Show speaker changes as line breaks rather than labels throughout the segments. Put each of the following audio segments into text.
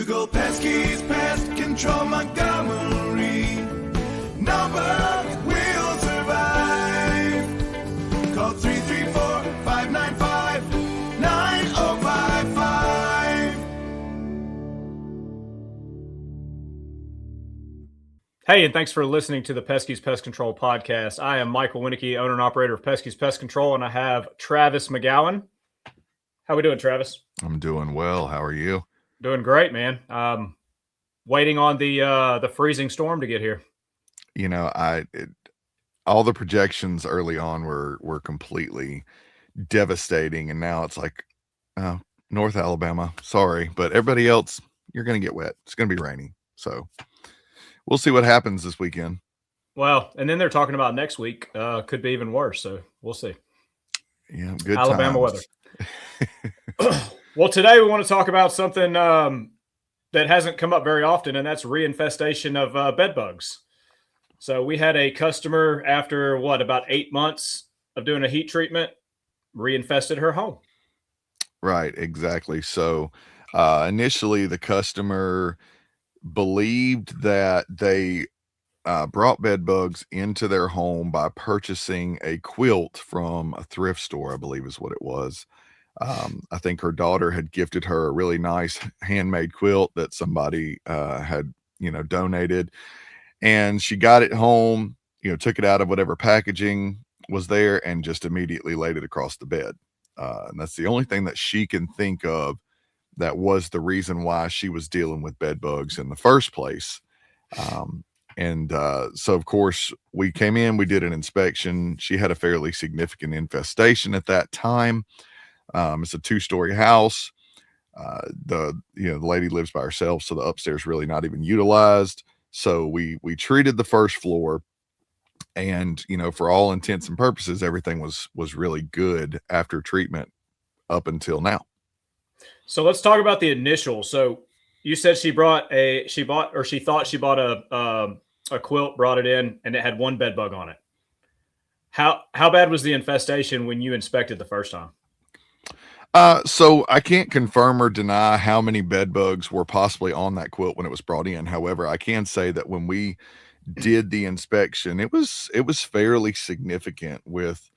Google Peskies Pest Control Montgomery. Nobody will survive. Call 334-595-9055.
Hey, and thanks for listening to the Peskies Pest Control Podcast. I am Michael Wienecke, owner and operator of Peskies Pest Control, and I have Travis McGowin. How we doing, Travis?
I'm doing well. How are you?
Doing great, man. Waiting on the freezing storm to get here.
You know, all the projections early on were completely devastating, and now it's like, North Alabama, sorry, but everybody else, you're going to get wet. It's going to be rainy, so we'll see what happens this weekend.
Well, and then they're talking about next week could be even worse, so we'll see.
Yeah, good
Alabama
times.
weather. Well, today we want to talk about something that hasn't come up very often, and that's reinfestation of bed bugs. So we had a customer after about 8 months of doing a heat treatment, reinfested her home.
Right, exactly. So initially the customer believed that they brought bed bugs into their home by purchasing a quilt from a thrift store, I believe is what it was. I think her daughter had gifted her a really nice handmade quilt that somebody had, donated, and she got it home, took it out of whatever packaging was there and just immediately laid it across the bed. And that's the only thing that she can think of that was the reason why she was dealing with bed bugs in the first place. So of course we came in, we did an inspection. She had a fairly significant infestation at that time. It's a 2-story house. The lady lives by herself, so the upstairs really not even utilized. So we treated the first floor, and for all intents and purposes, everything was really good after treatment up until now.
So let's talk about the initial. So you said she thought she bought a quilt, brought it in, and it had one bed bug on it. How bad was the infestation when you inspected the first time?
So I can't confirm or deny how many bed bugs were possibly on that quilt when it was brought in. However, I can say that when we did the inspection, it was fairly significant, with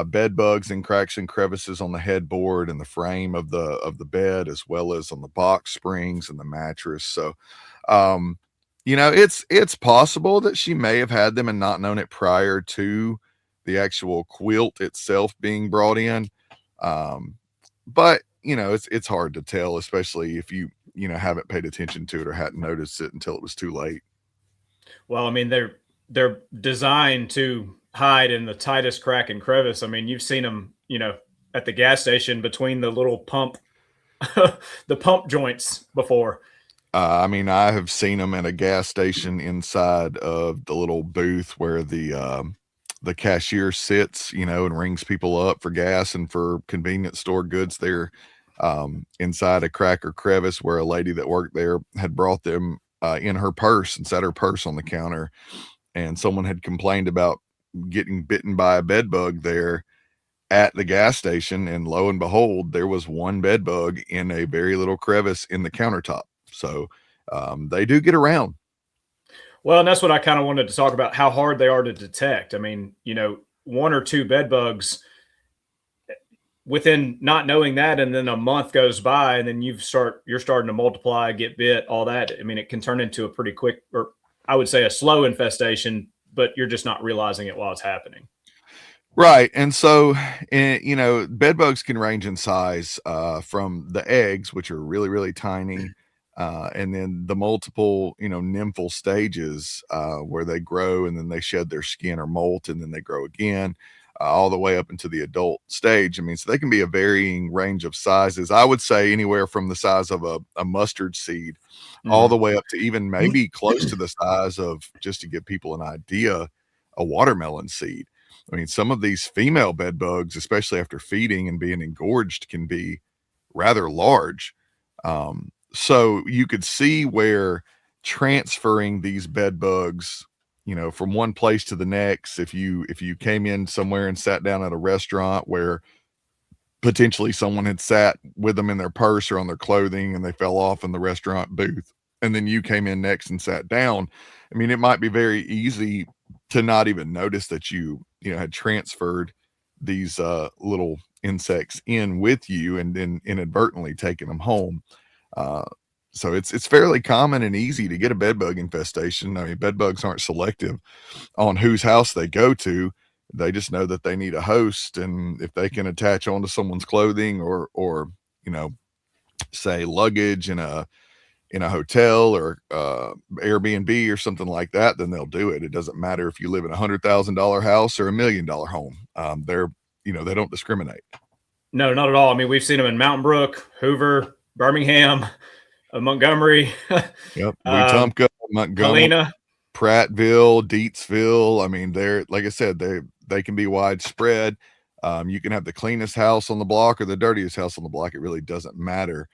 bed bugs and cracks and crevices on the headboard and the frame of the bed, as well as on the box springs and the mattress. So, it's possible that she may have had them and not known it prior to the actual quilt itself being brought in. But it's hard to tell, especially if you haven't paid attention to it or hadn't noticed it until it was too late.
Well, I mean, they're designed to hide in the tightest crack and crevice. I mean, you've seen them, at the gas station between the little pump, the pump joints before.
I have seen them at a gas station inside of the little booth where the cashier sits, and rings people up for gas and for convenience store goods there, inside a crack or crevice where a lady that worked there had brought them in her purse and set her purse on the counter, and someone had complained about getting bitten by a bed bug there at the gas station, and lo and behold, there was one bed bug in a very little crevice in the countertop. So they do get around.
Well, and that's what I kind of wanted to talk about, how hard they are to detect. I mean, 1 or 2 bed bugs within not knowing that, and then a month goes by, and then you're starting to multiply, get bit, all that. I mean, it can turn into a pretty quick, or I would say a slow infestation, but you're just not realizing it while it's happening.
Right. And so, bed bugs can range in size from the eggs, which are really, really tiny, and then the multiple, nymphal stages where they grow and then they shed their skin or molt and then they grow again, all the way up into the adult stage. I mean, so they can be a varying range of sizes. I would say anywhere from the size of a mustard seed all the way up to even maybe close to the size of, just to give people an idea, a watermelon seed. I mean, some of these female bed bugs, especially after feeding and being engorged, can be rather large. So you could see where transferring these bed bugs, from one place to the next, if you came in somewhere and sat down at a restaurant where potentially someone had sat with them in their purse or on their clothing and they fell off in the restaurant booth, and then you came in next and sat down. I mean, it might be very easy to not even notice that you had transferred these little insects in with you and then inadvertently taken them home. So it's fairly common and easy to get a bed bug infestation. I mean, bed bugs aren't selective on whose house they go to. They just know that they need a host, and if they can attach onto someone's clothing or say luggage in a hotel or Airbnb or something like that, then they'll do it. It doesn't matter if you live in $100,000 house or $1 million home. They don't discriminate.
No, not at all. I mean, we've seen them in Mountain Brook, Hoover, Birmingham, Montgomery.
Yep. Wetumpka, Montgomery,
Helena,
Prattville, Deatsville. I mean, they're, like I said, they can be widespread. You can have the cleanest house on the block or the dirtiest house on the block. It really doesn't matter.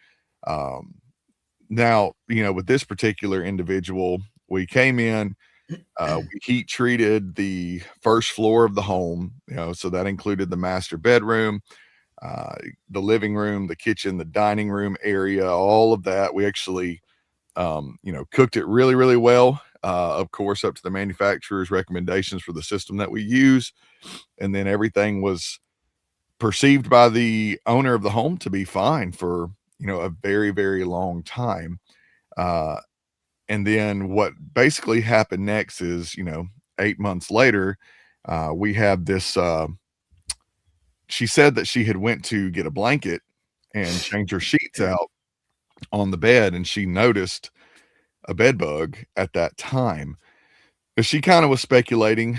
Now, with this particular individual, we came in, we heat treated the first floor of the home, so that included the master bedroom, the living room, the kitchen, the dining room area, all of that. We actually, cooked it really, really well. Of course, up to the manufacturer's recommendations for the system that we use. And then everything was perceived by the owner of the home to be fine for, a very, very long time. And then what basically happened next is, 8 months later, we had this, she said that she had went to get a blanket and change her sheets out on the bed, and she noticed a bed bug at that time. She kind of was speculating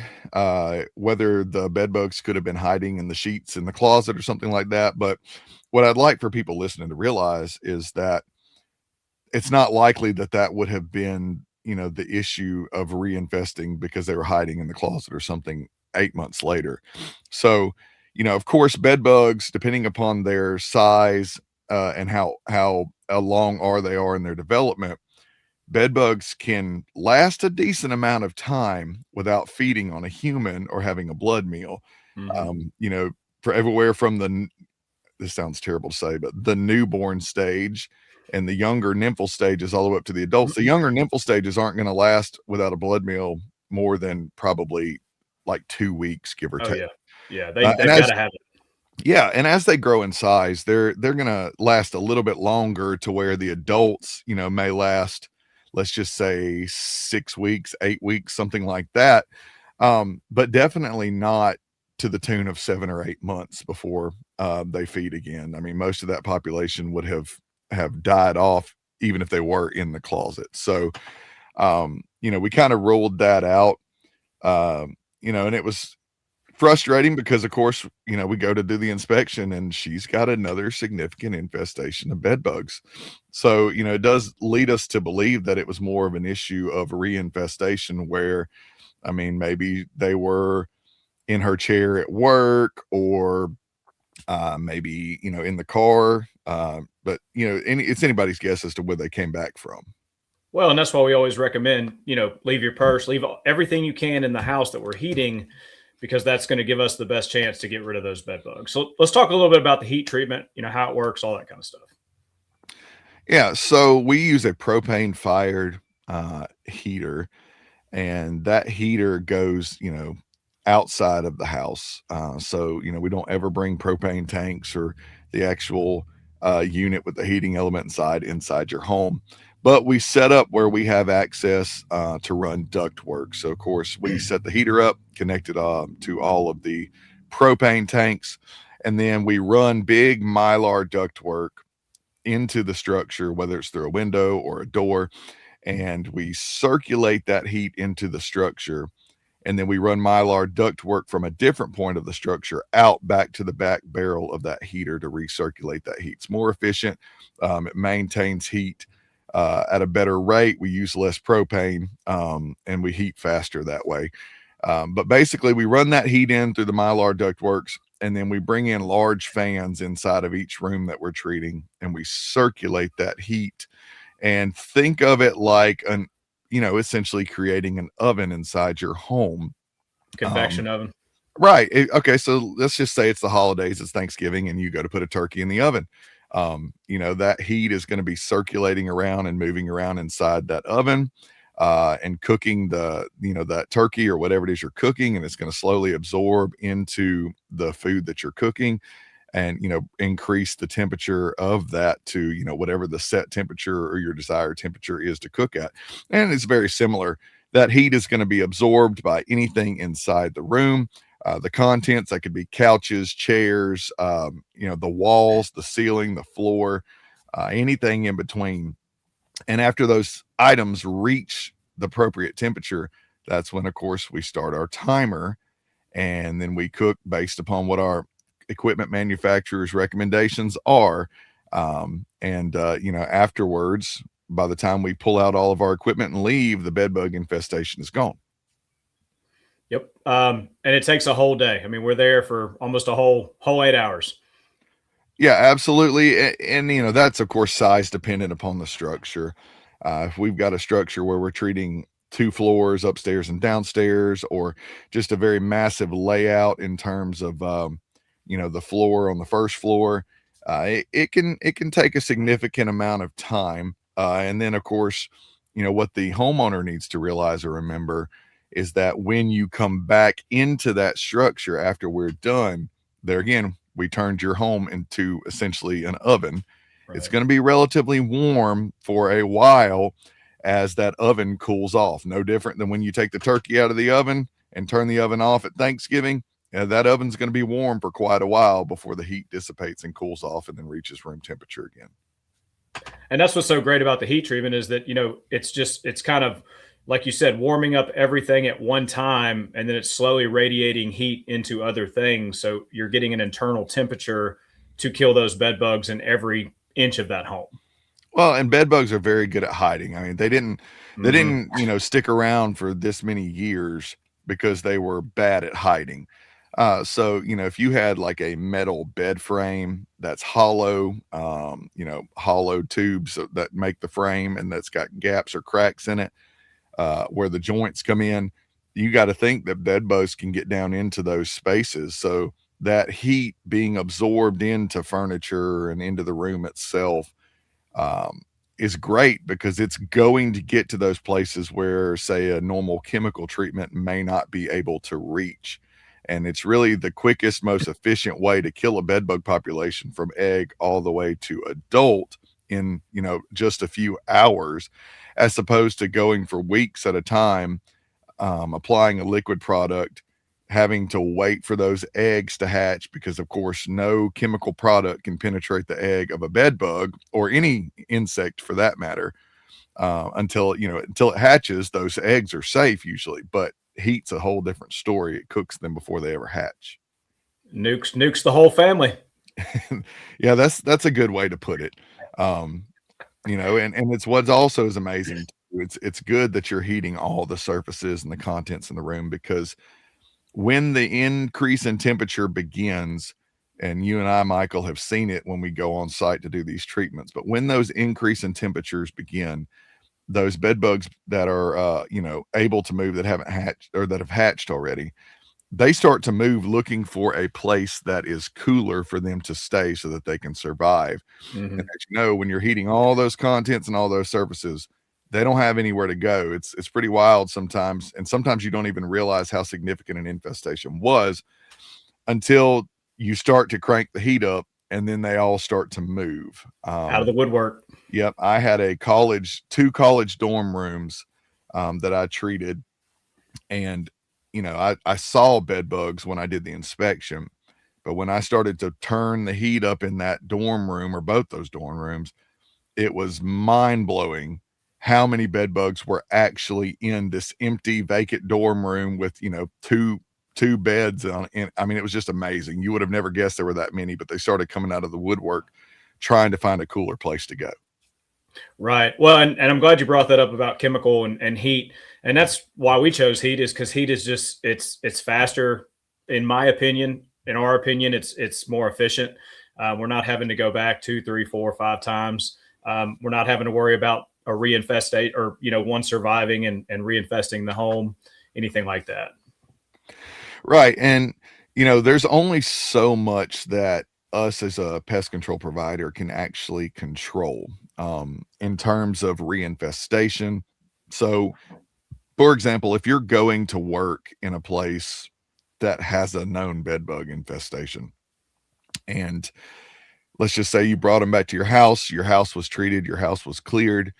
whether the bed bugs could have been hiding in the sheets in the closet or something like that. But what I'd like for people listening to realize is that it's not likely that that would have been, the issue of reinfesting because they were hiding in the closet or something 8 months later. So, of course, bed bugs, depending upon their size and how long they are in their development, bed bugs can last a decent amount of time without feeding on a human or having a blood meal.
Mm-hmm.
For everywhere from this sounds terrible to say, but the newborn stage and the younger nymphal stages all the way up to the adults. The younger nymphal stages aren't going to last without a blood meal more than probably like 2 weeks, give or take.
Yeah. They've got to have it.
Yeah, and as they grow in size, they're going to last a little bit longer to where the adults, may last, let's just say 6 weeks, 8 weeks, something like that. But definitely not to the tune of 7 or 8 months before they feed again. I mean, most of that population would have died off even if they were in the closet. So, we kind of ruled that out, and it was frustrating because, of course, we go to do the inspection and she's got another significant infestation of bed bugs. So, it does lead us to believe that it was more of an issue of reinfestation where, I mean, maybe they were in her chair at work or maybe, in the car. But, it's anybody's guess as to where they came back from.
Well, and that's why we always recommend, leave your purse, leave everything you can in the house that we're heating, because that's going to give us the best chance to get rid of those bed bugs. So let's talk a little bit about the heat treatment, how it works, all that kind of stuff.
Yeah. So we use a propane fired heater, and that heater goes, outside of the house. So, we don't ever bring propane tanks or the actual unit with the heating element inside your home. But we set up where we have access to run duct work. So, of course, we set the heater up, connected to all of the propane tanks, and then we run big Mylar duct work into the structure, whether it's through a window or a door, and we circulate that heat into the structure. And then we run Mylar duct work from a different point of the structure out back to the back barrel of that heater to recirculate that heat. It's more efficient. It maintains heat at a better rate. We use less propane, and we heat faster that way. But basically, we run that heat in through the Mylar ductworks, and then we bring in large fans inside of each room that we're treating, and we circulate that heat. And think of it like essentially creating an oven inside your home.
Convection oven.
Right. Okay. So let's just say it's the holidays, it's Thanksgiving, and you go to put a turkey in the oven. That heat is going to be circulating around and moving around inside that oven, and cooking that turkey or whatever it is you're cooking, and it's going to slowly absorb into the food that you're cooking, and increase the temperature of that to whatever the set temperature or your desired temperature is to cook at. And it's very similar. That heat is going to be absorbed by anything inside the room. The contents, that could be couches, chairs, the walls, the ceiling, the floor, anything in between. And after those items reach the appropriate temperature, that's when, of course, we start our timer, and then we cook based upon what our equipment manufacturer's recommendations are. Afterwards, by the time we pull out all of our equipment and leave, the bed bug infestation is gone.
Yep. And it takes a whole day. I mean, we're there for almost a whole 8 hours.
Yeah, absolutely. And that's of course size dependent upon the structure. If we've got a structure where we're treating 2 floors, upstairs and downstairs, or just a very massive layout in terms of the floor on the first floor, it can take a significant amount of time. And then of course, what the homeowner needs to realize or remember is that when you come back into that structure after we're done, there again, we turned your home into essentially an oven. Right. It's going to be relatively warm for a while as that oven cools off. No different than when you take the turkey out of the oven and turn the oven off at Thanksgiving. That oven's going to be warm for quite a while before the heat dissipates and cools off and then reaches room temperature again.
And that's what's so great about the heat treatment is that, it's kind of, like you said, warming up everything at one time, and then it's slowly radiating heat into other things. So you're getting an internal temperature to kill those bed bugs in every inch of that home.
Well, and bed bugs are very good at hiding. I mean, they didn't, stick around for this many years because they were bad at hiding. So, if you had like a metal bed frame that's hollow, hollow tubes that make the frame and that's got gaps or cracks in it, where the joints come in, you got to think that bed bugs can get down into those spaces. So that heat being absorbed into furniture and into the room itself is great, because it's going to get to those places where, say, a normal chemical treatment may not be able to reach. And it's really the quickest, most efficient way to kill a bed bug population from egg all the way to adult in, just a few hours, as opposed to going for weeks at a time, applying a liquid product, having to wait for those eggs to hatch, because of course no chemical product can penetrate the egg of a bed bug or any insect for that matter, until it hatches. Those eggs are safe usually, but heat's a whole different story. It cooks them before they ever hatch.
Nukes the whole family.
Yeah, that's a good way to put it. And it's what's also is amazing. It's good that you're heating all the surfaces and the contents in the room, because when the increase in temperature begins, and you and I, Michael, have seen it when we go on site to do these treatments, but when those increase in temperatures begin, those bed bugs that are able to move, that haven't hatched or that have hatched already, they start to move looking for a place that is cooler for them to stay so that they can survive. Mm-hmm. And as when you're heating all those contents and all those surfaces, they don't have anywhere to go. It's pretty wild sometimes. And sometimes you don't even realize how significant an infestation was until you start to crank the heat up, and then they all start to move
out of the woodwork.
Yep. I had 2 college dorm rooms that I treated, and I saw bed bugs when I did the inspection, but when I started to turn the heat up in that dorm room, or both those dorm rooms, it was mind blowing how many bed bugs were actually in this empty vacant dorm room with, two beds on. I mean, it was just amazing. You would have never guessed there were that many, but they started coming out of the woodwork trying to find a cooler place to go.
Right. Well, and I'm glad you brought that up about chemical and heat. And that's why we chose heat, is because heat is just, it's faster, in my opinion. In our opinion, it's more efficient. We're not having to go back 2, 3, 4, 5 times. We're not having to worry about a reinfestate, or, one surviving and reinfesting the home, anything like that.
Right. And, there's only so much that us as a pest control provider can actually control in terms of reinfestation. So, for example, if you're going to work in a place that has a known bed bug infestation, and let's just say you brought them back to your house was treated, your house was cleared,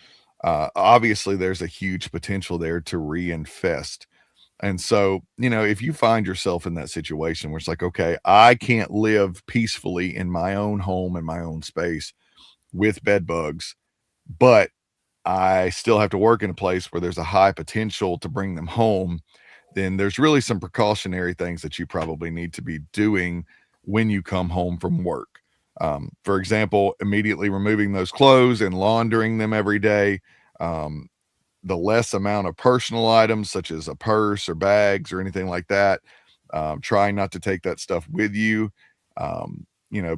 obviously there's a huge potential there to reinfest. And so, if you find yourself in that situation where it's like, okay, I can't live peacefully in my own home, in my own space with bed bugs, but I still have to work in a place where there's a high potential to bring them home, then there's really some precautionary things that you probably need to be doing when you come home from work. For example, immediately removing those clothes and laundering them every day. The less amount of personal items such as a purse or bags or anything like that. Trying not to take that stuff with you,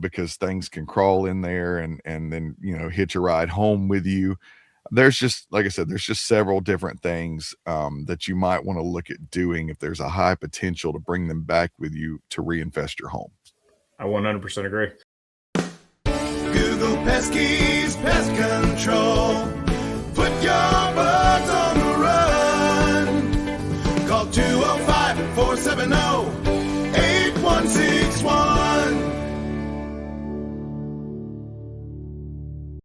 because things can crawl in there and then, hitch a ride home with you. There's just, like I said, there's just several different things that you might want to look at doing if there's a high potential to bring them back with you to reinfest your home.
I 100% agree.
Google Peskies Pest Control. Put your bugs on the run. Call 205-470